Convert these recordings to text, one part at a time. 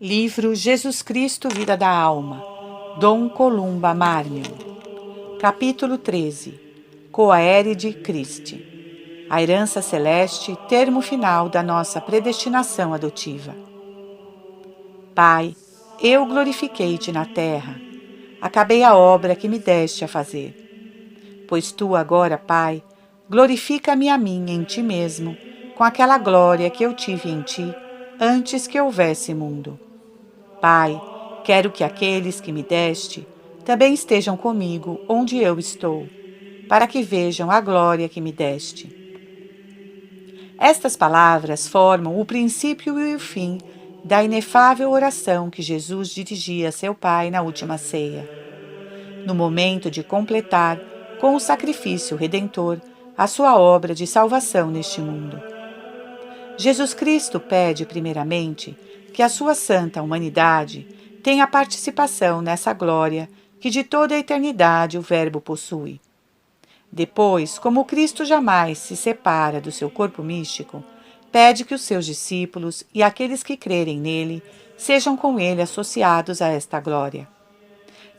Livro Jesus Cristo, Vida da Alma, Dom Columba Marmion. Capítulo 13. Coaeride Christi. A herança celeste, termo final da nossa predestinação adotiva. Pai, eu glorifiquei-te na terra. Acabei a obra que me deste a fazer. Pois tu agora, Pai, glorifica-me a mim em ti mesmo, com aquela glória que eu tive em ti antes que houvesse mundo. Pai, quero que aqueles que me deste também estejam comigo onde eu estou, para que vejam a glória que me deste. Estas palavras formam o princípio e o fim da inefável oração que Jesus dirigia a seu Pai na última ceia, no momento de completar, com o sacrifício redentor, a sua obra de salvação neste mundo. Jesus Cristo pede, primeiramente, que a sua santa humanidade tenha participação nessa glória que de toda a eternidade o Verbo possui. Depois, como Cristo jamais se separa do seu corpo místico, pede que os seus discípulos e aqueles que crerem nele sejam com ele associados a esta glória.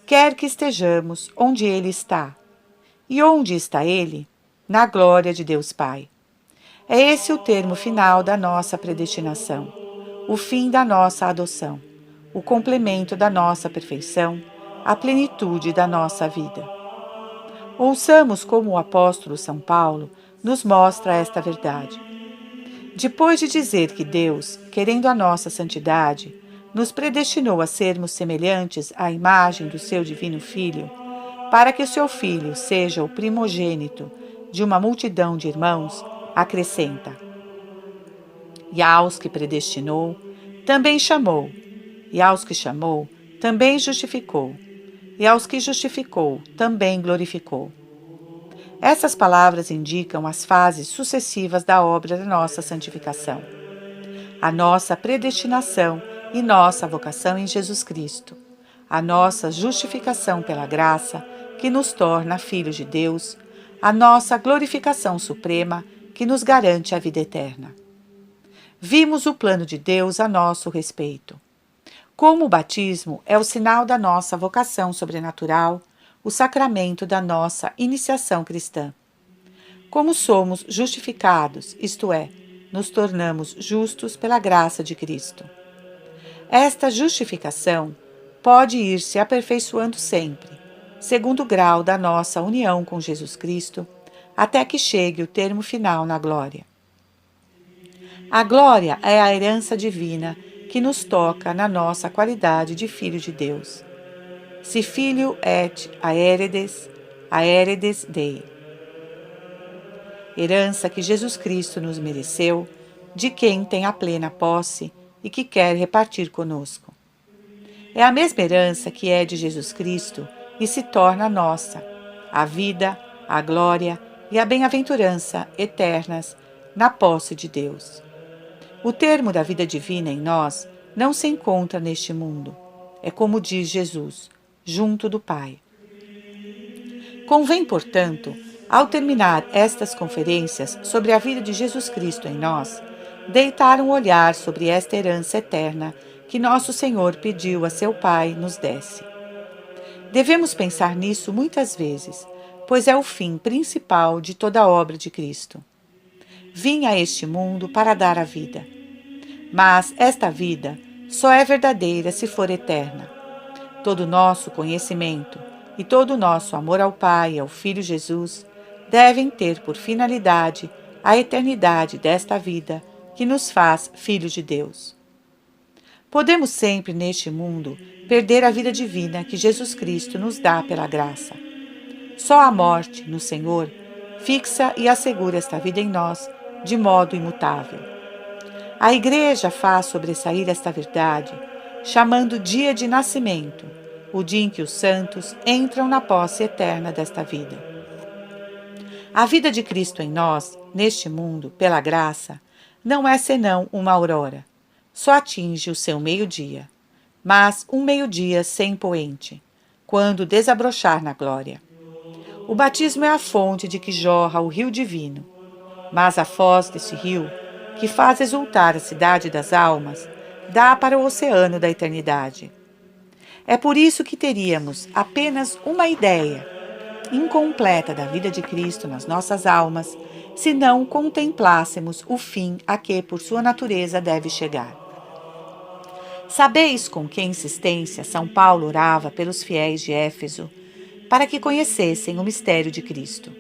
Quer que estejamos onde ele está. E onde está ele? Na glória de Deus Pai. É esse o termo final da nossa predestinação, o fim da nossa adoção, o complemento da nossa perfeição, a plenitude da nossa vida. Ouçamos como o apóstolo São Paulo nos mostra esta verdade. Depois de dizer que Deus, querendo a nossa santidade, nos predestinou a sermos semelhantes à imagem do seu divino Filho, para que o seu Filho seja o primogênito de uma multidão de irmãos, acrescenta: e aos que predestinou, também chamou, e aos que chamou, também justificou, e aos que justificou, também glorificou. Essas palavras indicam as fases sucessivas da obra da nossa santificação, a nossa predestinação e nossa vocação em Jesus Cristo, a nossa justificação pela graça, que nos torna filhos de Deus, a nossa glorificação suprema, que nos garante a vida eterna. Vimos o plano de Deus a nosso respeito. Como o batismo é o sinal da nossa vocação sobrenatural, o sacramento da nossa iniciação cristã. Como somos justificados, isto é, nos tornamos justos pela graça de Cristo. Esta justificação pode ir se aperfeiçoando sempre, segundo o grau da nossa união com Jesus Cristo, até que chegue o termo final na glória. A glória é a herança divina que nos toca na nossa qualidade de filho de Deus. Si filio et aeredes Dei. Herança que Jesus Cristo nos mereceu, de quem tem a plena posse e que quer repartir conosco. É a mesma herança que é de Jesus Cristo e se torna nossa, a vida, a glória e a bem-aventurança eternas na posse de Deus. O termo da vida divina em nós não se encontra neste mundo. É como diz Jesus, junto do Pai. Convém, portanto, ao terminar estas conferências sobre a vida de Jesus Cristo em nós, deitar um olhar sobre esta herança eterna que nosso Senhor pediu a seu Pai nos desse. Devemos pensar nisso muitas vezes, pois é o fim principal de toda a obra de Cristo. Vim a este mundo para dar a vida. Mas esta vida só é verdadeira se for eterna. Todo o nosso conhecimento e todo o nosso amor ao Pai e ao Filho Jesus devem ter por finalidade a eternidade desta vida que nos faz filhos de Deus. Podemos sempre neste mundo perder a vida divina que Jesus Cristo nos dá pela graça. Só a morte, no Senhor, fixa e assegura esta vida em nós de modo imutável. A Igreja faz sobressair esta verdade, chamando dia de nascimento, o dia em que os santos entram na posse eterna desta vida. A vida de Cristo em nós, neste mundo, pela graça, não é senão uma aurora. Só atinge o seu meio-dia, mas um meio-dia sem poente, quando desabrochar na glória. O batismo é a fonte de que jorra o rio divino, mas a foz desse rio, que faz exultar a cidade das almas, dá para o oceano da eternidade. É por isso que teríamos apenas uma ideia incompleta da vida de Cristo nas nossas almas, se não contemplássemos o fim a que, por sua natureza, deve chegar. Sabeis com que insistência São Paulo orava pelos fiéis de Éfeso para que conhecessem o mistério de Cristo.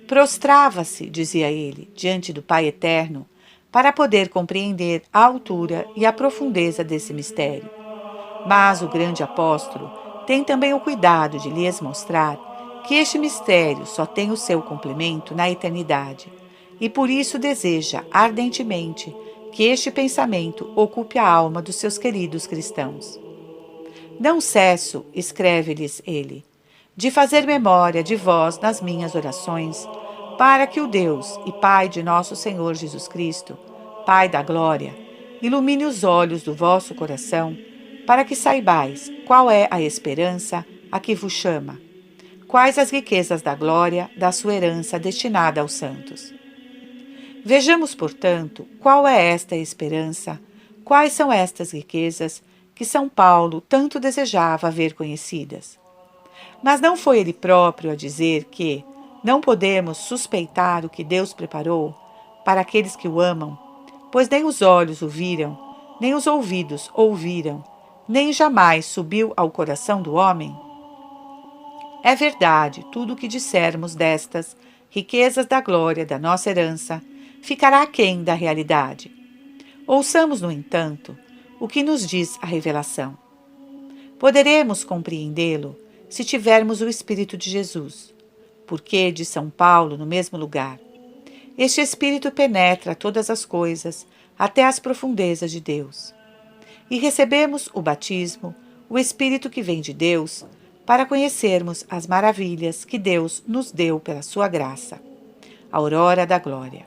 Prostrava-se, dizia ele, diante do Pai Eterno, para poder compreender a altura e a profundeza desse mistério. Mas o grande apóstolo tem também o cuidado de lhes mostrar que este mistério só tem o seu cumprimento na eternidade, e por isso deseja ardentemente que este pensamento ocupe a alma dos seus queridos cristãos. Não cesso, escreve-lhes ele, de fazer memória de vós nas minhas orações, para que o Deus e Pai de nosso Senhor Jesus Cristo, Pai da glória, ilumine os olhos do vosso coração, para que saibais qual é a esperança a que vos chama, quais as riquezas da glória da sua herança destinada aos santos. Vejamos, portanto, qual é esta esperança, quais são estas riquezas que São Paulo tanto desejava ver conhecidas. Mas não foi ele próprio a dizer que não podemos suspeitar o que Deus preparou para aqueles que o amam, pois nem os olhos o viram, nem os ouvidos ouviram, nem jamais subiu ao coração do homem? É verdade, tudo o que dissermos destas riquezas da glória da nossa herança ficará aquém da realidade. Ouçamos, no entanto, o que nos diz a revelação. Poderemos compreendê-lo se tivermos o Espírito de Jesus, porque, de São Paulo, no mesmo lugar, este Espírito penetra todas as coisas até as profundezas de Deus. E recebemos o batismo, o Espírito que vem de Deus, para conhecermos as maravilhas que Deus nos deu pela sua graça. Aurora da Glória.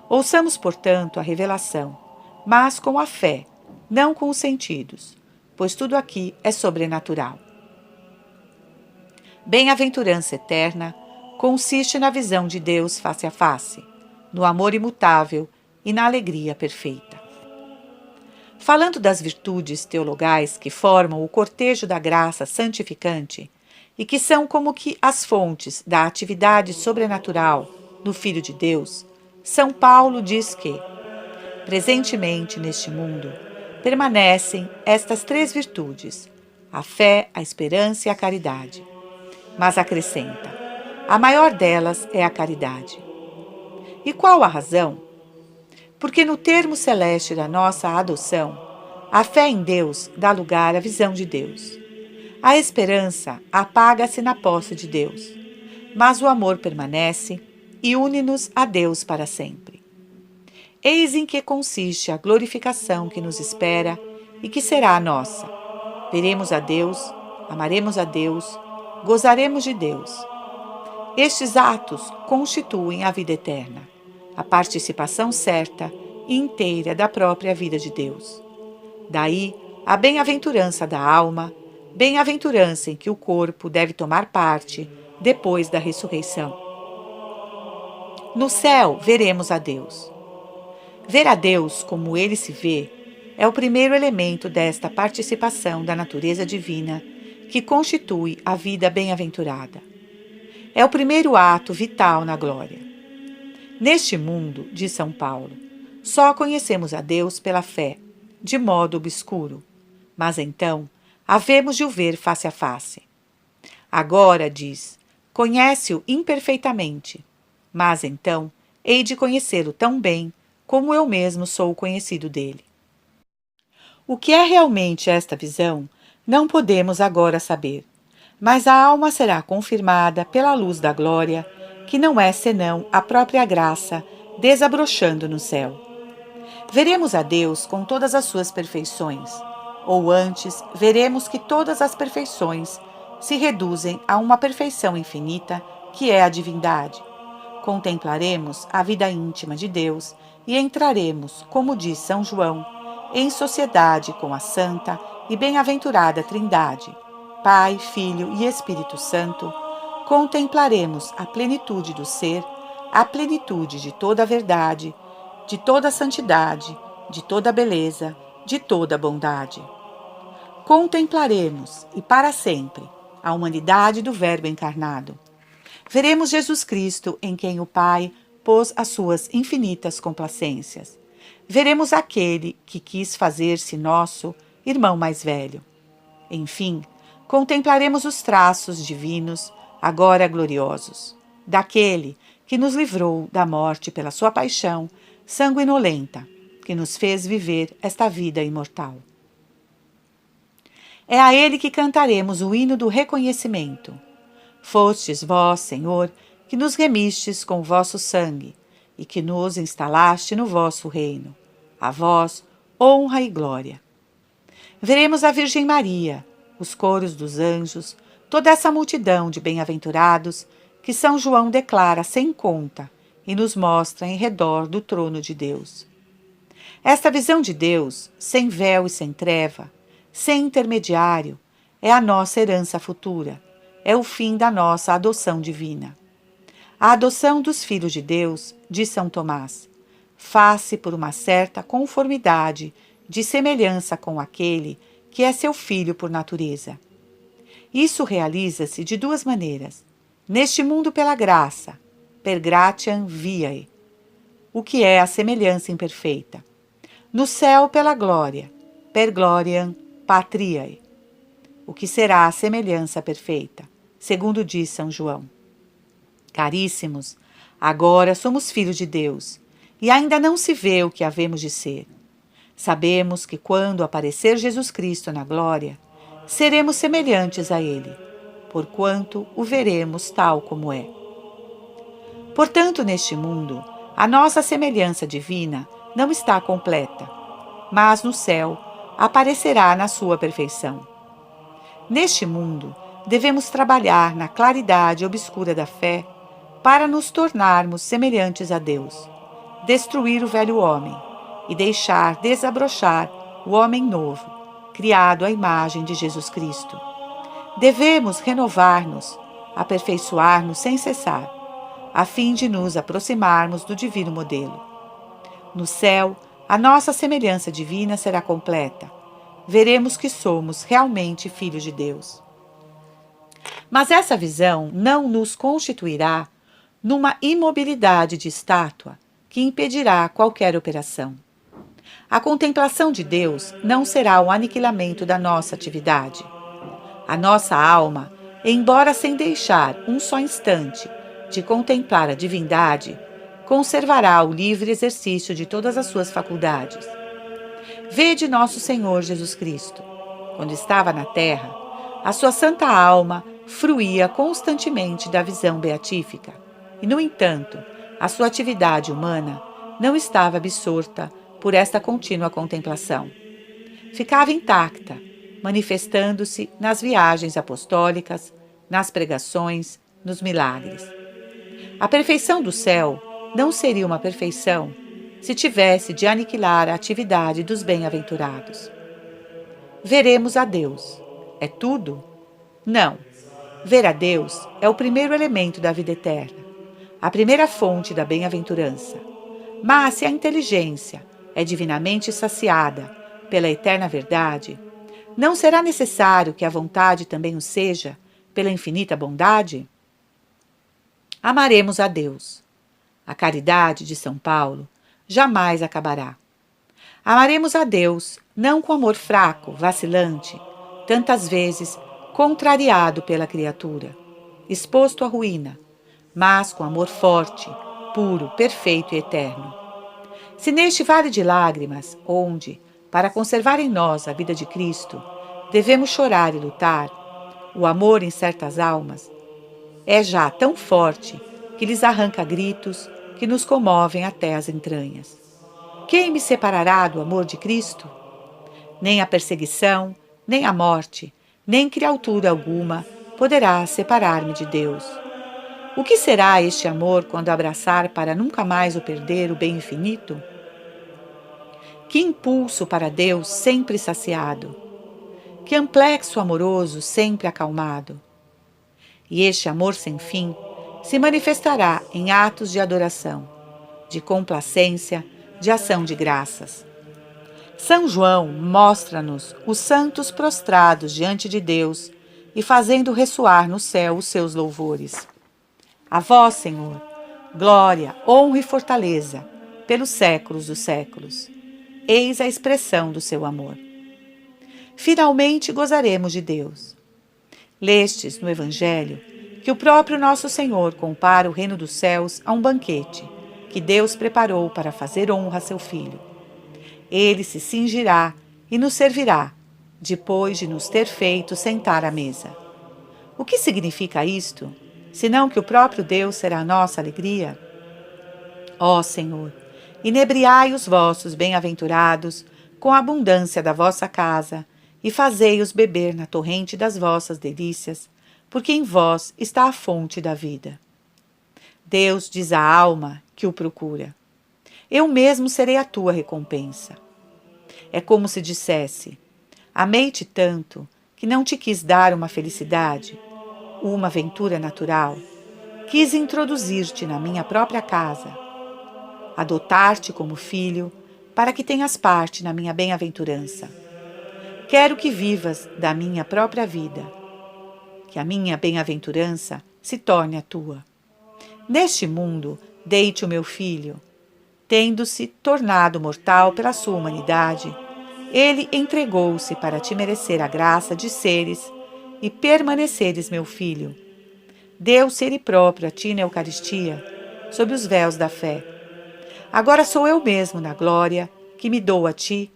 Ouçamos, portanto, a revelação, mas com a fé, não com os sentidos, pois tudo aqui é sobrenatural. Bem-aventurança eterna consiste na visão de Deus face a face, no amor imutável e na alegria perfeita. Falando das virtudes teologais que formam o cortejo da graça santificante e que são como que as fontes da atividade sobrenatural no Filho de Deus, São Paulo diz que, presentemente neste mundo, permanecem estas três virtudes, a fé, a esperança e a caridade. Mas acrescenta, a maior delas é a caridade. E qual a razão? Porque no termo celeste da nossa adoção, a fé em Deus dá lugar à visão de Deus. A esperança apaga-se na posse de Deus, mas o amor permanece e une-nos a Deus para sempre. Eis em que consiste a glorificação que nos espera e que será a nossa. Veremos a Deus, amaremos a Deus, gozaremos de Deus. Estes atos constituem a vida eterna, a participação certa e inteira da própria vida de Deus. Daí a bem-aventurança da alma, bem-aventurança em que o corpo deve tomar parte depois da ressurreição. No céu veremos a Deus. Ver a Deus como ele se vê é o primeiro elemento desta participação da natureza divina que constitui a vida bem-aventurada. É o primeiro ato vital na glória. Neste mundo, diz São Paulo, só conhecemos a Deus pela fé, de modo obscuro, mas então havemos de o ver face a face. Agora, diz, conhece-o imperfeitamente, mas então hei de conhecê-lo tão bem como eu mesmo sou conhecido dele. O que é realmente esta visão, não podemos agora saber, mas a alma será confirmada pela luz da glória, que não é senão a própria graça desabrochando no céu. Veremos a Deus com todas as suas perfeições, ou antes, veremos que todas as perfeições se reduzem a uma perfeição infinita, que é a divindade. Contemplaremos a vida íntima de Deus e entraremos, como diz São João, em sociedade com a santa e bem-aventurada Trindade, Pai, Filho e Espírito Santo. Contemplaremos a plenitude do ser, a plenitude de toda a verdade, de toda a santidade, de toda a beleza, de toda bondade. Contemplaremos, e para sempre, a humanidade do Verbo encarnado. Veremos Jesus Cristo, em quem o Pai pôs as suas infinitas complacências. Veremos aquele que quis fazer-se nosso irmão mais velho. Enfim, contemplaremos os traços divinos, agora gloriosos, daquele que nos livrou da morte pela sua paixão sanguinolenta, que nos fez viver esta vida imortal. É a ele que cantaremos o hino do reconhecimento. Fostes vós, Senhor, que nos remistes com o vosso sangue e que nos instalaste no vosso reino. A vós, honra e glória. Veremos a Virgem Maria, os coros dos anjos, toda essa multidão de bem-aventurados que São João declara sem conta e nos mostra em redor do trono de Deus. Esta visão de Deus, sem véu e sem treva, sem intermediário, é a nossa herança futura, é o fim da nossa adoção divina. A adoção dos filhos de Deus, diz São Tomás, faz-se por uma certa conformidade de semelhança com aquele que é seu filho por natureza. Isso realiza-se de duas maneiras. Neste mundo pela graça, per gratiam viae, o que é a semelhança imperfeita. No céu pela glória, per gloriam patriae, o que será a semelhança perfeita, segundo diz São João. Caríssimos, agora somos filhos de Deus, e ainda não se vê o que havemos de ser. Sabemos que quando aparecer Jesus Cristo na glória, seremos semelhantes a Ele, porquanto o veremos tal como é. Portanto, neste mundo, a nossa semelhança divina não está completa, mas no céu aparecerá na sua perfeição. Neste mundo, devemos trabalhar na claridade obscura da fé para nos tornarmos semelhantes a Deus, destruir o velho homem e deixar desabrochar o homem novo, criado à imagem de Jesus Cristo. Devemos renovar-nos, aperfeiçoar-nos sem cessar, a fim de nos aproximarmos do divino modelo. No céu, a nossa semelhança divina será completa. Veremos que somos realmente filhos de Deus. Mas essa visão não nos constituirá numa imobilidade de estátua que impedirá qualquer operação. A contemplação de Deus não será o aniquilamento da nossa atividade. A nossa alma, embora sem deixar um só instante de contemplar a divindade, conservará o livre exercício de todas as suas faculdades. Vede nosso Senhor Jesus Cristo. Quando estava na terra, a sua santa alma fruía constantemente da visão beatífica e, no entanto, a sua atividade humana não estava absorta por esta contínua contemplação. Ficava intacta, manifestando-se nas viagens apostólicas, nas pregações, nos milagres. A perfeição do céu não seria uma perfeição se tivesse de aniquilar a atividade dos bem-aventurados. Veremos a Deus. É tudo? Não. Ver a Deus é o primeiro elemento da vida eterna, a primeira fonte da bem-aventurança. Mas se a inteligência é divinamente saciada pela eterna verdade, não será necessário que a vontade também o seja pela infinita bondade? Amaremos a Deus. A caridade de São Paulo jamais acabará. Amaremos a Deus não com amor fraco, vacilante, tantas vezes contrariado pela criatura, exposto à ruína, mas com amor forte, puro, perfeito e eterno. Se neste vale de lágrimas, onde, para conservar em nós a vida de Cristo, devemos chorar e lutar, o amor em certas almas é já tão forte que lhes arranca gritos que nos comovem até as entranhas. Quem me separará do amor de Cristo? Nem a perseguição, nem a morte, nem criatura alguma poderá separar-me de Deus. O que será este amor quando abraçar para nunca mais o perder o bem infinito? Que impulso para Deus sempre saciado! Que amplexo amoroso sempre acalmado! E este amor sem fim se manifestará em atos de adoração, de complacência, de ação de graças. São João mostra-nos os santos prostrados diante de Deus e fazendo ressoar no céu os seus louvores. A vós, Senhor, glória, honra e fortaleza, pelos séculos dos séculos. Eis a expressão do seu amor. Finalmente gozaremos de Deus. Lestes no Evangelho que o próprio nosso Senhor compara o reino dos céus a um banquete que Deus preparou para fazer honra a seu Filho. Ele se cingirá e nos servirá, depois de nos ter feito sentar à mesa. O que significa isto, senão que o próprio Deus será a nossa alegria? Ó Senhor, inebriai os vossos bem-aventurados com a abundância da vossa casa e fazei-os beber na torrente das vossas delícias, porque em vós está a fonte da vida. Deus diz à alma que o procura: eu mesmo serei a tua recompensa. É como se dissesse: amei-te tanto que não te quis dar uma felicidade, uma aventura natural. Quis introduzir-te na minha própria casa, adotar-te como filho, para que tenhas parte na minha bem-aventurança. Quero que vivas da minha própria vida, que a minha bem-aventurança se torne a tua. Neste mundo, dei-te o meu filho. Tendo-se tornado mortal pela sua humanidade, ele entregou-se para te merecer a graça de seres e permaneceres meu filho. Deu-se ele próprio a ti na Eucaristia, sob os véus da fé. Agora sou eu mesmo na glória que me dou a ti,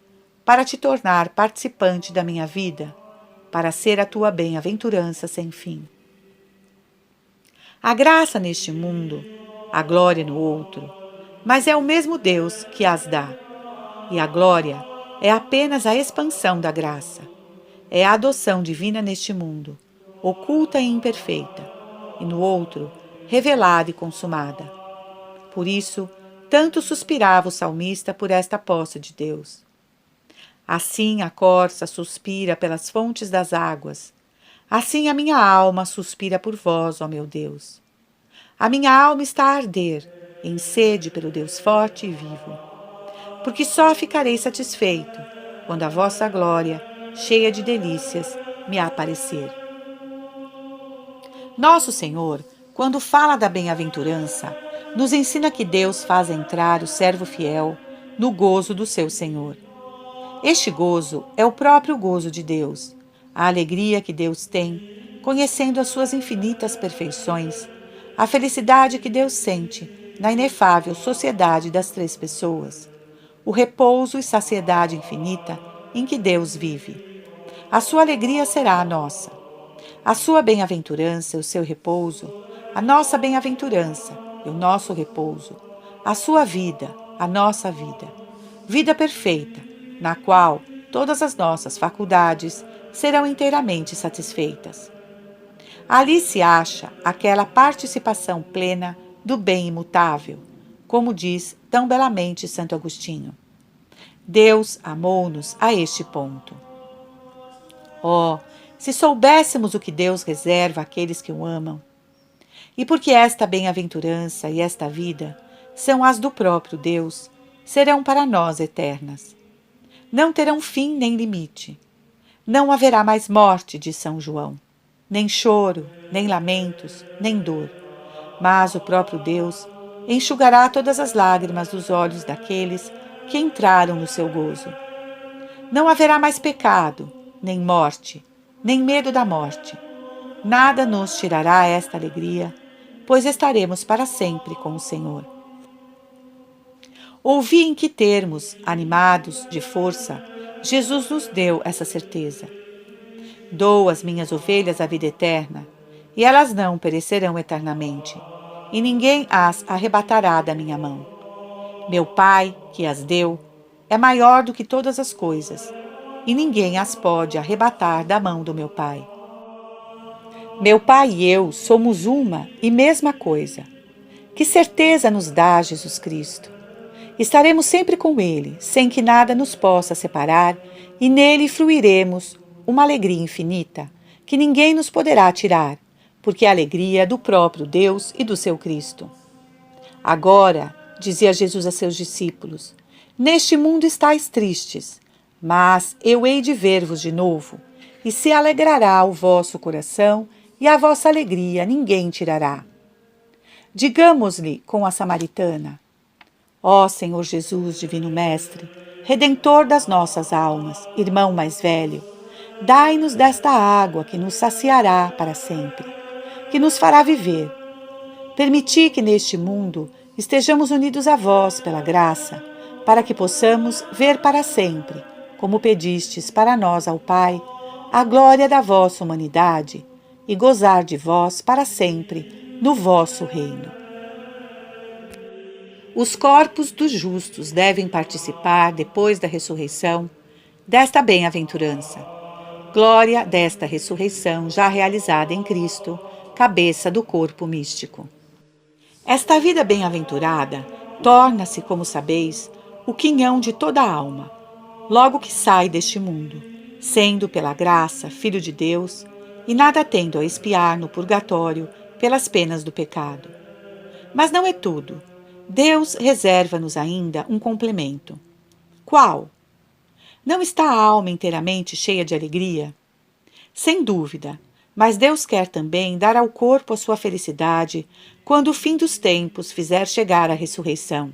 para te tornar participante da minha vida, para ser a tua bem-aventurança sem fim. A graça neste mundo, a glória no outro, mas é o mesmo Deus que as dá. E a glória é apenas a expansão da graça. É a adoção divina neste mundo, oculta e imperfeita, e no outro, revelada e consumada. Por isso, tanto suspirava o salmista por esta posse de Deus. Assim a corça suspira pelas fontes das águas, assim a minha alma suspira por vós, ó meu Deus. A minha alma está a arder, em sede pelo Deus forte e vivo. Porque só ficarei satisfeito quando a vossa glória, cheia de delícias, me aparecer. Nosso Senhor, quando fala da bem-aventurança, nos ensina que Deus faz entrar o servo fiel no gozo do seu Senhor. Este gozo é o próprio gozo de Deus, a alegria que Deus tem, conhecendo as suas infinitas perfeições, a felicidade que Deus sente na inefável sociedade das três pessoas, o repouso e saciedade infinita em que Deus vive. A sua alegria será a nossa. A sua bem-aventurança e o seu repouso, a nossa bem-aventurança e o nosso repouso, a sua vida, a nossa vida. Vida perfeita, na qual todas as nossas faculdades serão inteiramente satisfeitas. Ali se acha aquela participação plena do bem imutável, como diz tão belamente Santo Agostinho. Deus amou-nos a este ponto. Oh, se soubéssemos o que Deus reserva àqueles que o amam! E porque esta bem-aventurança e esta vida são as do próprio Deus, serão para nós eternas. Não terão fim nem limite. Não haverá mais morte, diz São João, nem choro, nem lamentos, nem dor. Mas o próprio Deus enxugará todas as lágrimas dos olhos daqueles que entraram no seu gozo. Não haverá mais pecado, nem morte, nem medo da morte. Nada nos tirará esta alegria, pois estaremos para sempre com o Senhor. Ouvi em que termos, animados de força, Jesus nos deu essa certeza. Dou às minhas ovelhas a vida eterna, e elas não perecerão eternamente, e ninguém as arrebatará da minha mão. Meu Pai, que as deu, é maior do que todas as coisas, e ninguém as pode arrebatar da mão do meu Pai. Meu Pai e eu somos uma e mesma coisa. Que certeza nos dá Jesus Cristo! Estaremos sempre com Ele, sem que nada nos possa separar, e nele fruiremos uma alegria infinita, que ninguém nos poderá tirar, porque a alegria é do próprio Deus e do seu Cristo. Agora, dizia Jesus a seus discípulos, neste mundo estáis tristes, Mas eu hei de ver-vos de novo, e se alegrará o vosso coração, e a vossa alegria ninguém tirará. Digamos-lhe com a samaritana: Ó Senhor Jesus, Divino Mestre, Redentor das nossas almas, irmão mais velho, dai-nos desta água que nos saciará para sempre, que nos fará viver. Permiti que neste mundo estejamos unidos a vós pela graça, para que possamos ver para sempre, como pedistes para nós ao Pai, a glória da vossa humanidade e gozar de vós para sempre no vosso reino. Os corpos dos justos devem participar, depois da ressurreição, desta bem-aventurança. Glória desta ressurreição já realizada em Cristo, cabeça do corpo místico. Esta vida bem-aventurada torna-se, como sabeis, o quinhão de toda a alma, logo que sai deste mundo, sendo pela graça filho de Deus e nada tendo a expiar no purgatório pelas penas do pecado. Mas não é tudo. Deus reserva-nos ainda um complemento. Qual? Não está a alma inteiramente cheia de alegria? Sem dúvida, mas Deus quer também dar ao corpo a sua felicidade quando o fim dos tempos fizer chegar a ressurreição.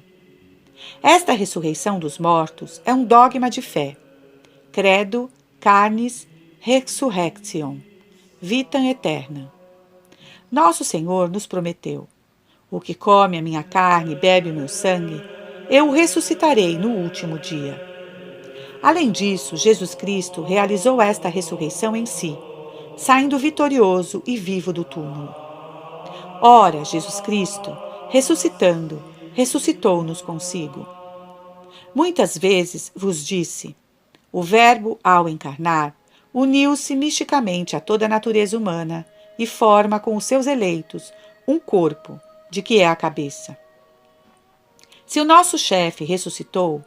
Esta ressurreição dos mortos é um dogma de fé. Credo, carnis, resurrectione, vitam aeterna. Nosso Senhor nos prometeu: o que come a minha carne e bebe o meu sangue, eu o ressuscitarei no último dia. Além disso, Jesus Cristo realizou esta ressurreição em si, saindo vitorioso e vivo do túmulo. Ora, Jesus Cristo, ressuscitando, ressuscitou-nos consigo. Muitas vezes vos disse: o Verbo, ao encarnar, uniu-se misticamente a toda a natureza humana e forma com os seus eleitos um corpo, de que é a cabeça. Se o nosso chefe ressuscitou,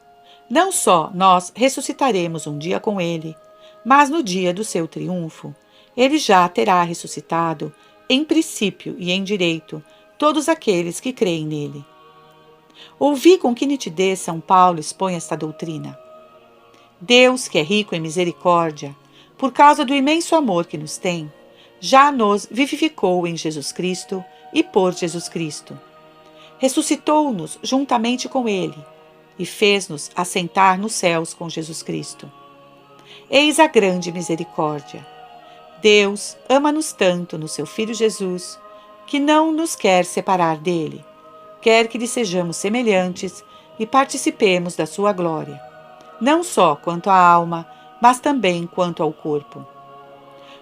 não só nós ressuscitaremos um dia com ele, mas no dia do seu triunfo, ele já terá ressuscitado, em princípio e em direito, todos aqueles que creem nele. Ouvi com que nitidez São Paulo expõe esta doutrina. Deus, que é rico em misericórdia, por causa do imenso amor que nos tem, já nos vivificou em Jesus Cristo e por Jesus Cristo. Ressuscitou-nos juntamente com ele e fez-nos assentar nos céus com Jesus Cristo. Eis a grande misericórdia. Deus ama-nos tanto no seu Filho Jesus, que não nos quer separar dele, quer que lhe sejamos semelhantes e participemos da sua glória, não só quanto à alma, mas também quanto ao corpo.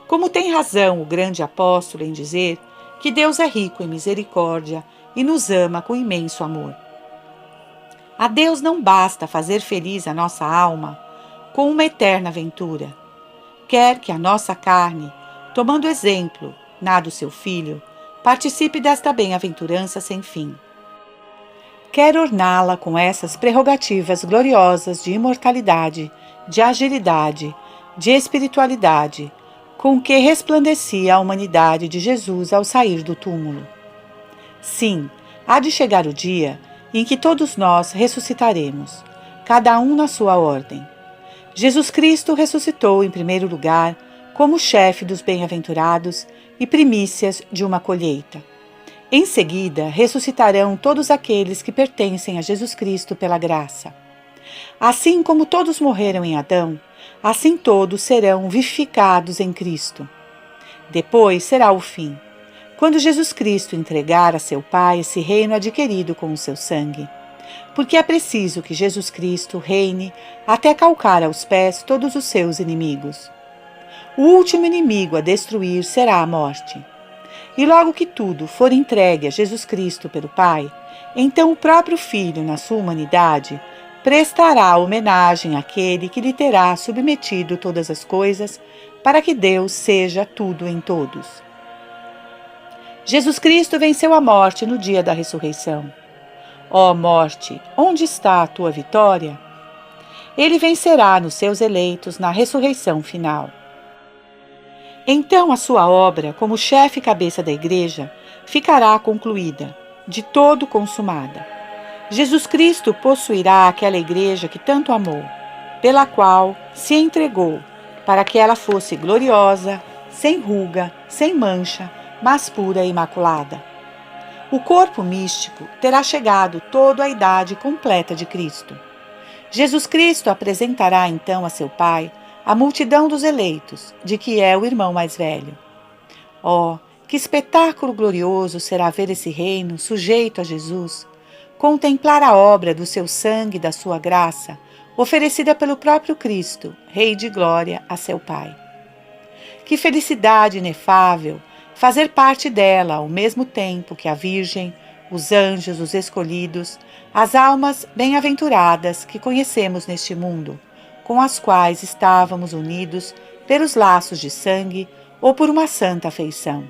Como tem razão o grande apóstolo em dizer que Deus é rico em misericórdia e nos ama com imenso amor. A Deus não basta fazer feliz a nossa alma com uma eterna aventura. Quer que a nossa carne, tomando exemplo na do seu Filho, participe desta bem-aventurança sem fim. Quer orná-la com essas prerrogativas gloriosas de imortalidade, de agilidade, de espiritualidade, com que resplandecia a humanidade de Jesus ao sair do túmulo. Sim, há de chegar o dia em que todos nós ressuscitaremos, cada um na sua ordem. Jesus Cristo ressuscitou em primeiro lugar como chefe dos bem-aventurados e primícias de uma colheita. Em seguida, ressuscitarão todos aqueles que pertencem a Jesus Cristo pela graça. Assim como todos morreram em Adão, assim todos serão vivificados em Cristo. Depois será o fim, quando Jesus Cristo entregar a seu Pai esse reino adquirido com o seu sangue. Porque é preciso que Jesus Cristo reine até calcar aos pés todos os seus inimigos. O último inimigo a destruir será a morte. E logo que tudo for entregue a Jesus Cristo pelo Pai, então o próprio Filho, na sua humanidade, prestará homenagem àquele que lhe terá submetido todas as coisas, para que Deus seja tudo em todos. Jesus Cristo venceu a morte no dia da ressurreição. Ó morte, onde está a tua vitória? Ele vencerá nos seus eleitos na ressurreição final. Então a sua obra, como chefe e cabeça da Igreja, ficará concluída, de todo consumada. Jesus Cristo possuirá aquela Igreja que tanto amou, pela qual se entregou para que ela fosse gloriosa, sem ruga, sem mancha, mas pura e imaculada. O corpo místico terá chegado toda a idade completa de Cristo. Jesus Cristo apresentará então a seu Pai a multidão dos eleitos, de que é o irmão mais velho. Oh, que espetáculo glorioso será ver esse reino sujeito a Jesus, contemplar a obra do seu sangue e da sua graça, oferecida pelo próprio Cristo, Rei de glória, a seu Pai. Que felicidade inefável fazer parte dela ao mesmo tempo que a Virgem, os anjos, os escolhidos, as almas bem-aventuradas que conhecemos neste mundo, com as quais estávamos unidos pelos laços de sangue ou por uma santa afeição.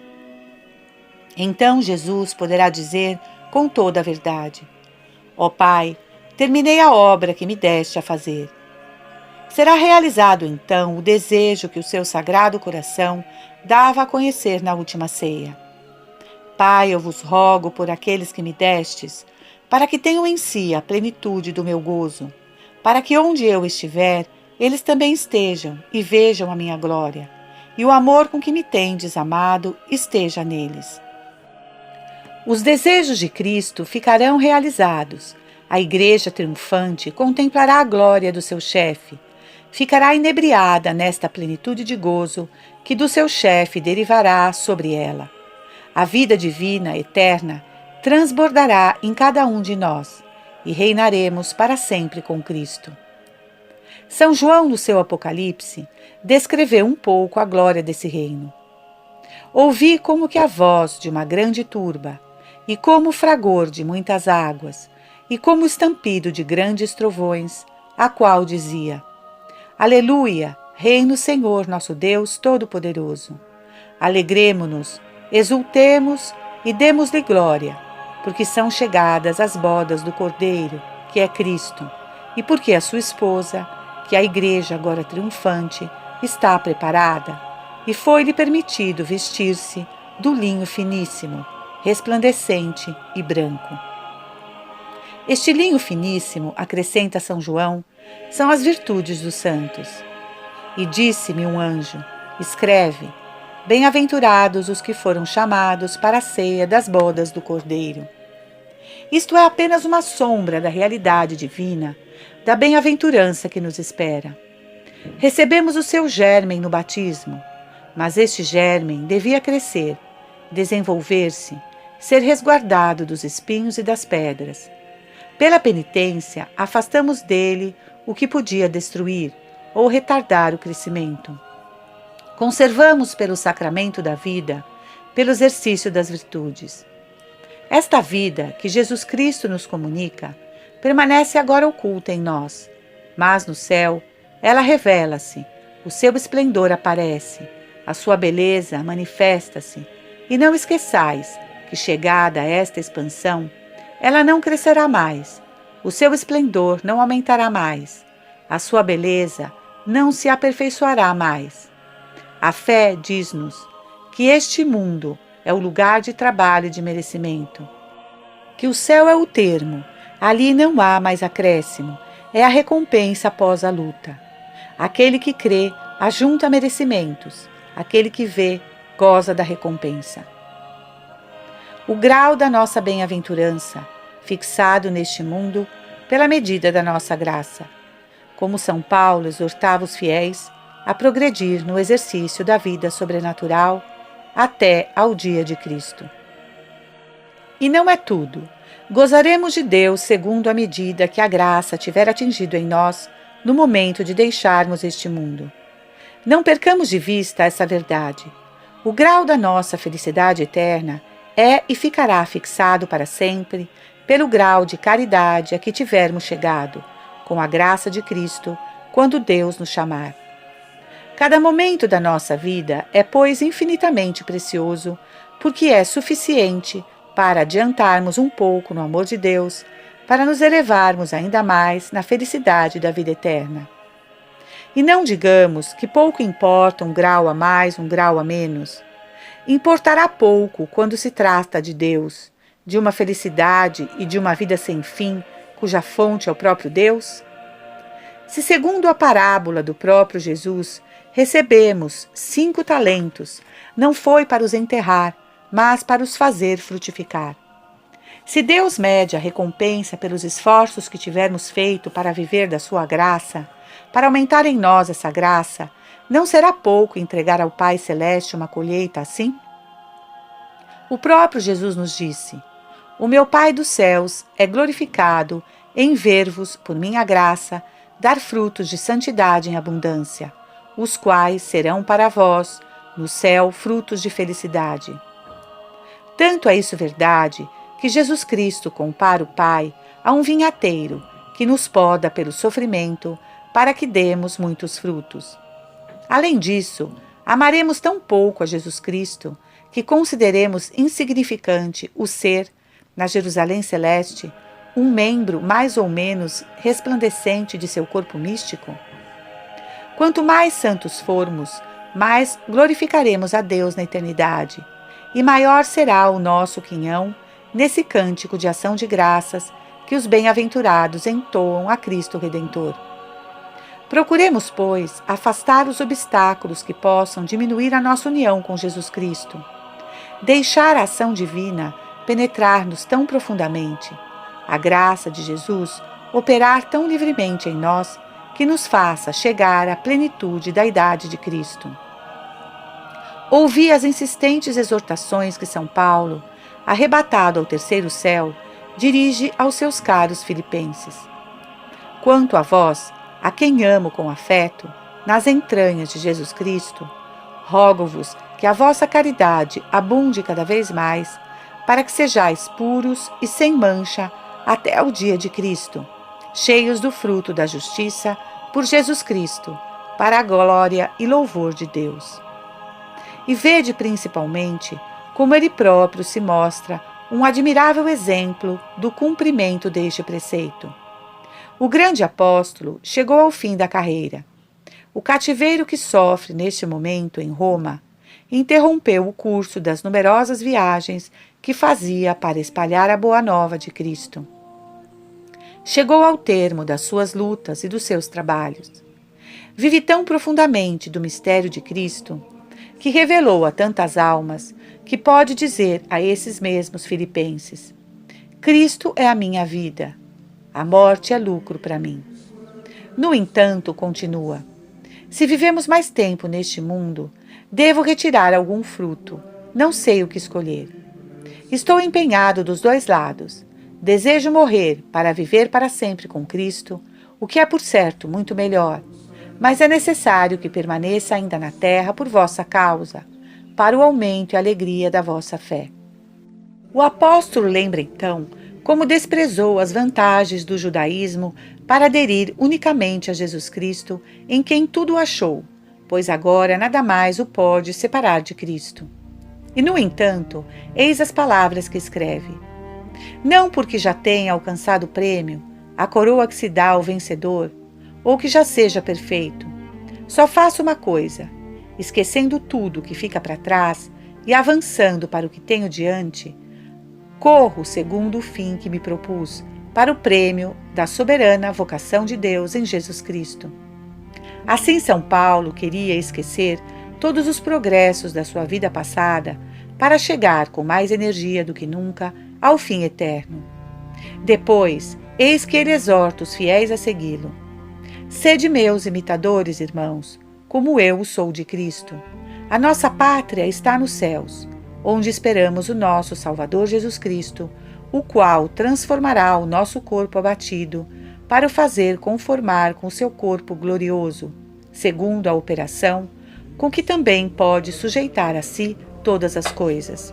Então Jesus poderá dizer com toda a verdade: ó Pai, terminei a obra que me deste a fazer. Será realizado então o desejo que o seu sagrado coração dava a conhecer na última ceia. Pai, eu vos rogo por aqueles que me destes, para que tenham em si a plenitude do meu gozo, para que onde eu estiver, eles também estejam e vejam a minha glória, e o amor com que me tendes amado esteja neles. Os desejos de Cristo ficarão realizados. A Igreja triunfante contemplará a glória do seu chefe, ficará inebriada nesta plenitude de gozo que do seu chefe derivará sobre ela. A vida divina, eterna, transbordará em cada um de nós e reinaremos para sempre com Cristo. São João, no seu Apocalipse, descreveu um pouco a glória desse reino. Ouvi como que a voz de uma grande turba, e como o fragor de muitas águas, e como o estampido de grandes trovões, a qual dizia: Aleluia, reina o Senhor nosso Deus Todo-Poderoso. Alegremo-nos, exultemos e demos-lhe glória, porque são chegadas as bodas do Cordeiro, que é Cristo, e porque a sua esposa, que é a Igreja agora triunfante, está preparada, e foi-lhe permitido vestir-se do linho finíssimo, resplandecente e branco. Este linho finíssimo, acrescenta São João, são as virtudes dos santos. E disse-me um anjo: escreve, bem-aventurados os que foram chamados para a ceia das bodas do Cordeiro. Isto é apenas uma sombra da realidade divina, da bem-aventurança que nos espera. Recebemos o seu gérmen no batismo, mas este gérmen devia crescer, desenvolver-se, ser resguardado dos espinhos e das pedras. Pela penitência, afastamos dele o que podia destruir ou retardar o crescimento. Conservamos pelo sacramento da vida, pelo exercício das virtudes. Esta vida que Jesus Cristo nos comunica permanece agora oculta em nós, mas no céu ela revela-se, o seu esplendor aparece, a sua beleza manifesta-se, e não esqueçais que, chegada a esta expansão, ela não crescerá mais, o seu esplendor não aumentará mais, a sua beleza não se aperfeiçoará mais. A fé diz-nos que este mundo é o lugar de trabalho e de merecimento, que o céu é o termo, ali não há mais acréscimo, é a recompensa após a luta. Aquele que crê ajunta merecimentos, aquele que vê goza da recompensa. O grau da nossa bem-aventurança, fixado neste mundo pela medida da nossa graça, como São Paulo exortava os fiéis a progredir no exercício da vida sobrenatural até ao dia de Cristo. E não é tudo. Gozaremos de Deus segundo a medida que a graça tiver atingido em nós no momento de deixarmos este mundo. Não percamos de vista essa verdade. O grau da nossa felicidade eterna é e ficará fixado para sempre pelo grau de caridade a que tivermos chegado, com a graça de Cristo, quando Deus nos chamar. Cada momento da nossa vida é, pois, infinitamente precioso, porque é suficiente para adiantarmos um pouco no amor de Deus, para nos elevarmos ainda mais na felicidade da vida eterna. E não digamos que pouco importa um grau a mais, um grau a menos. Importará pouco quando se trata de Deus, de uma felicidade e de uma vida sem fim, cuja fonte é o próprio Deus? Se, segundo a parábola do próprio Jesus, recebemos 5 talentos, não foi para os enterrar, mas para os fazer frutificar. Se Deus mede a recompensa pelos esforços que tivermos feito para viver da sua graça, para aumentar em nós essa graça, não será pouco entregar ao Pai Celeste uma colheita assim? O próprio Jesus nos disse: O meu Pai dos céus é glorificado em ver-vos, por minha graça, dar frutos de santidade em abundância, os quais serão para vós, no céu, frutos de felicidade. Tanto é isso verdade, que Jesus Cristo compara o Pai a um vinhateiro que nos poda pelo sofrimento para que demos muitos frutos. Além disso, amaremos tão pouco a Jesus Cristo que consideremos insignificante o ser, na Jerusalém Celeste, um membro mais ou menos resplandecente de seu corpo místico? Quanto mais santos formos, mais glorificaremos a Deus na eternidade, e maior será o nosso quinhão nesse cântico de ação de graças que os bem-aventurados entoam a Cristo Redentor. Procuremos, pois, afastar os obstáculos que possam diminuir a nossa união com Jesus Cristo. Deixar a ação divina penetrar-nos tão profundamente, a graça de Jesus operar tão livremente em nós, que nos faça chegar à plenitude da idade de Cristo. Ouvi as insistentes exortações que São Paulo, arrebatado ao terceiro céu, dirige aos seus caros filipenses. Quanto a vós, a quem amo com afeto, nas entranhas de Jesus Cristo, rogo-vos que a vossa caridade abunde cada vez mais, para que sejais puros e sem mancha até o dia de Cristo, cheios do fruto da justiça por Jesus Cristo, para a glória e louvor de Deus. E vede principalmente como ele próprio se mostra um admirável exemplo do cumprimento deste preceito. O grande apóstolo chegou ao fim da carreira. O cativeiro que sofre neste momento em Roma interrompeu o curso das numerosas viagens que fazia para espalhar a boa nova de Cristo. Chegou ao termo das suas lutas e dos seus trabalhos. Vive tão profundamente do mistério de Cristo que revelou a tantas almas que pode dizer a esses mesmos filipenses: Cristo é a minha vida, a morte é lucro para mim. No entanto, continua: se vivemos mais tempo neste mundo, devo retirar algum fruto, não sei o que escolher. Estou empenhado dos dois lados. Desejo morrer para viver para sempre com Cristo, o que é por certo muito melhor, mas é necessário que permaneça ainda na terra por vossa causa, para o aumento e alegria da vossa fé. O apóstolo lembra então como desprezou as vantagens do judaísmo para aderir unicamente a Jesus Cristo, em quem tudo achou, pois agora nada mais o pode separar de Cristo. E, no entanto, eis as palavras que escreve: não porque já tenha alcançado o prêmio, a coroa que se dá ao vencedor, ou que já seja perfeito. Só faço uma coisa, esquecendo tudo que fica para trás e avançando para o que tenho diante, corro segundo o fim que me propus, para o prêmio da soberana vocação de Deus em Jesus Cristo. Assim, São Paulo queria esquecer todos os progressos da sua vida passada para chegar com mais energia do que nunca ao fim eterno. Depois, eis que ele exorta os fiéis a segui-lo. Sede meus imitadores, irmãos, como eu o sou de Cristo. A nossa pátria está nos céus, onde esperamos o nosso Salvador Jesus Cristo, o qual transformará o nosso corpo abatido para o fazer conformar com seu corpo glorioso, segundo a operação com que também pode sujeitar a si todas as coisas.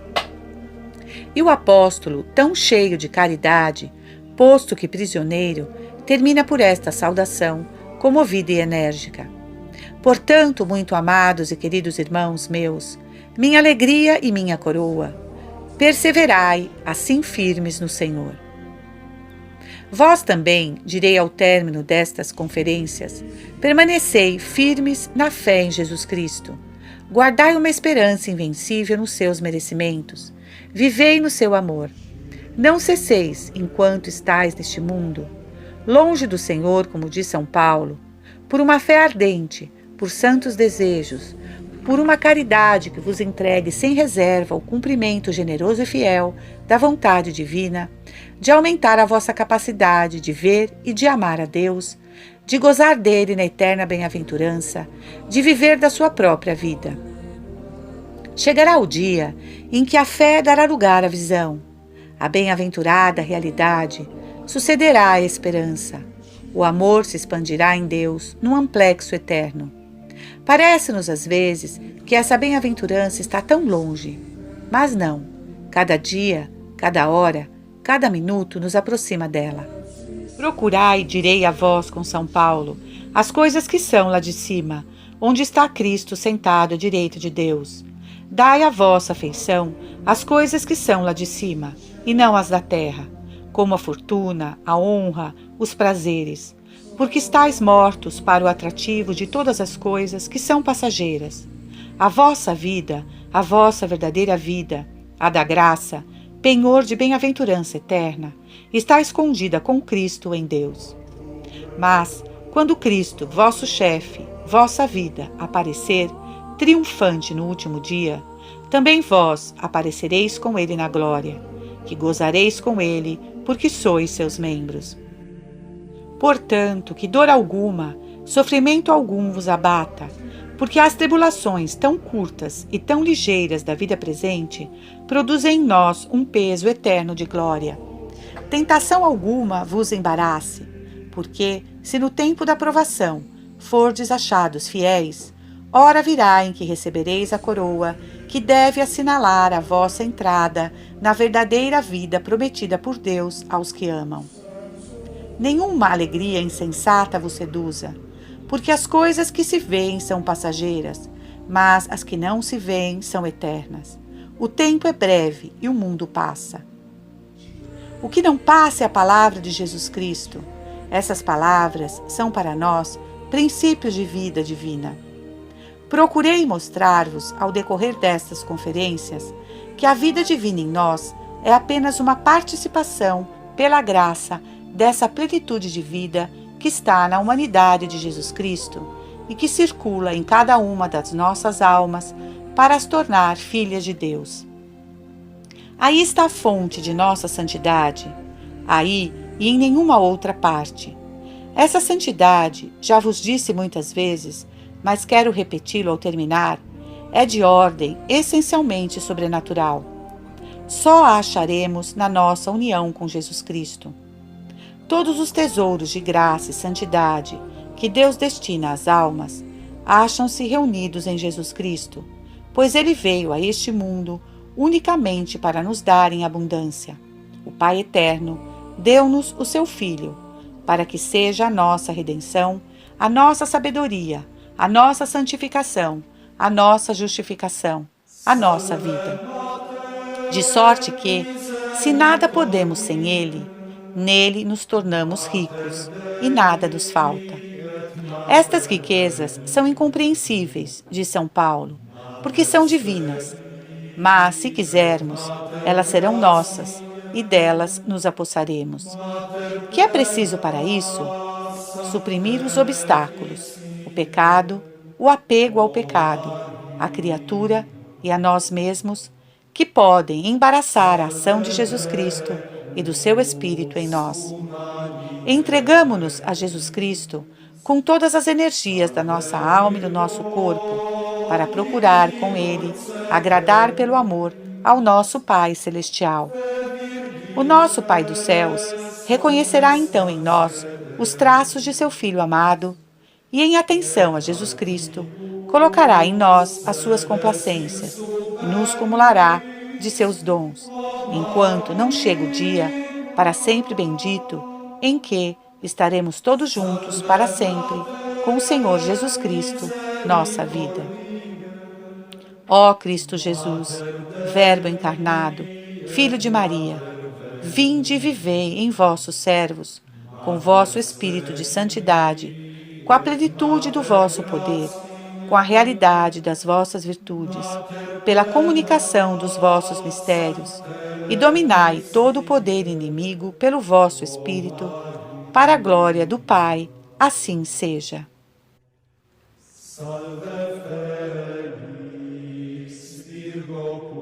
E o apóstolo, tão cheio de caridade, posto que prisioneiro, termina por esta saudação, comovida e enérgica: portanto, muito amados e queridos irmãos meus, minha alegria e minha coroa, perseverai assim firmes no Senhor. Vós também, direi ao término destas conferências, permanecei firmes na fé em Jesus Cristo. Guardai uma esperança invencível nos seus merecimentos. Vivei no seu amor. Não cesseis enquanto estais neste mundo. Longe do Senhor, como diz São Paulo, por uma fé ardente, por santos desejos, por uma caridade que vos entregue sem reserva o cumprimento generoso e fiel da vontade divina, de aumentar a vossa capacidade de ver e de amar a Deus, de gozar dele na eterna bem-aventurança, de viver da sua própria vida. Chegará o dia em que a fé dará lugar à visão, a bem-aventurada realidade sucederá à esperança, o amor se expandirá em Deus num amplexo eterno. Parece-nos às vezes que essa bem-aventurança está tão longe, mas não. Cada dia, cada hora, cada minuto nos aproxima dela. Procurai, direi a vós com São Paulo, as coisas que são lá de cima, onde está Cristo sentado à direita de Deus. Dai a vossa afeição às coisas que são lá de cima, e não as da terra, como a fortuna, a honra, os prazeres, porque estáis mortos para o atrativo de todas as coisas que são passageiras. A vossa vida, a vossa verdadeira vida, a da graça, penhor de bem-aventurança eterna, está escondida com Cristo em Deus. Mas, quando Cristo, vosso chefe, vossa vida, aparecer, triunfante no último dia, também vós aparecereis com ele na glória, que gozareis com ele, porque sois seus membros. Portanto, que dor alguma, sofrimento algum vos abata, porque as tribulações tão curtas e tão ligeiras da vida presente produzem em nós um peso eterno de glória. Tentação alguma vos embarace, porque, se no tempo da provação fordes achados fiéis, hora virá em que recebereis a coroa que deve assinalar a vossa entrada na verdadeira vida prometida por Deus aos que amam. Nenhuma alegria insensata vos seduza, porque as coisas que se veem são passageiras, mas as que não se veem são eternas. O tempo é breve e o mundo passa. O que não passa é a palavra de Jesus Cristo. Essas palavras são para nós princípios de vida divina. Procurei mostrar-vos, ao decorrer destas conferências, que a vida divina em nós é apenas uma participação, pela graça, dessa plenitude de vida que está na humanidade de Jesus Cristo e que circula em cada uma das nossas almas para as tornar filhas de Deus. Aí está a fonte de nossa santidade, aí e em nenhuma outra parte. Essa santidade, já vos disse muitas vezes, mas quero repeti-lo ao terminar, é de ordem essencialmente sobrenatural. Só a acharemos na nossa união com Jesus Cristo. Todos os tesouros de graça e santidade que Deus destina às almas acham-se reunidos em Jesus Cristo, pois ele veio a este mundo unicamente para nos dar em abundância. O Pai Eterno deu-nos o seu Filho, para que seja a nossa redenção, a nossa sabedoria, a nossa santificação, a nossa justificação, a nossa vida. De sorte que, se nada podemos sem ele, nele nos tornamos ricos e nada nos falta. Estas riquezas são incompreensíveis, diz São Paulo, porque são divinas. Mas, se quisermos, elas serão nossas e delas nos apossaremos. Que é preciso para isso? Suprimir os obstáculos, o pecado, o apego ao pecado, a criatura e a nós mesmos, que podem embaraçar a ação de Jesus Cristo e do seu Espírito em nós. Entregamo-nos a Jesus Cristo com todas as energias da nossa alma e do nosso corpo, para procurar com Ele agradar pelo amor ao nosso Pai Celestial. O nosso Pai dos céus reconhecerá então em nós os traços de seu Filho amado e, em atenção a Jesus Cristo, colocará em nós as suas complacências e nos cumulará de seus dons, enquanto não chega o dia, para sempre bendito, em que estaremos todos juntos para sempre com o Senhor Jesus Cristo, nossa vida. Ó Cristo Jesus, Verbo encarnado, Filho de Maria, vinde e vivei em vossos servos, com vosso Espírito de santidade, com a plenitude do vosso poder, com a realidade das vossas virtudes, pela comunicação dos vossos mistérios, e dominai todo o poder inimigo pelo vosso Espírito, para a glória do Pai, assim seja. Salve Felix, Virgo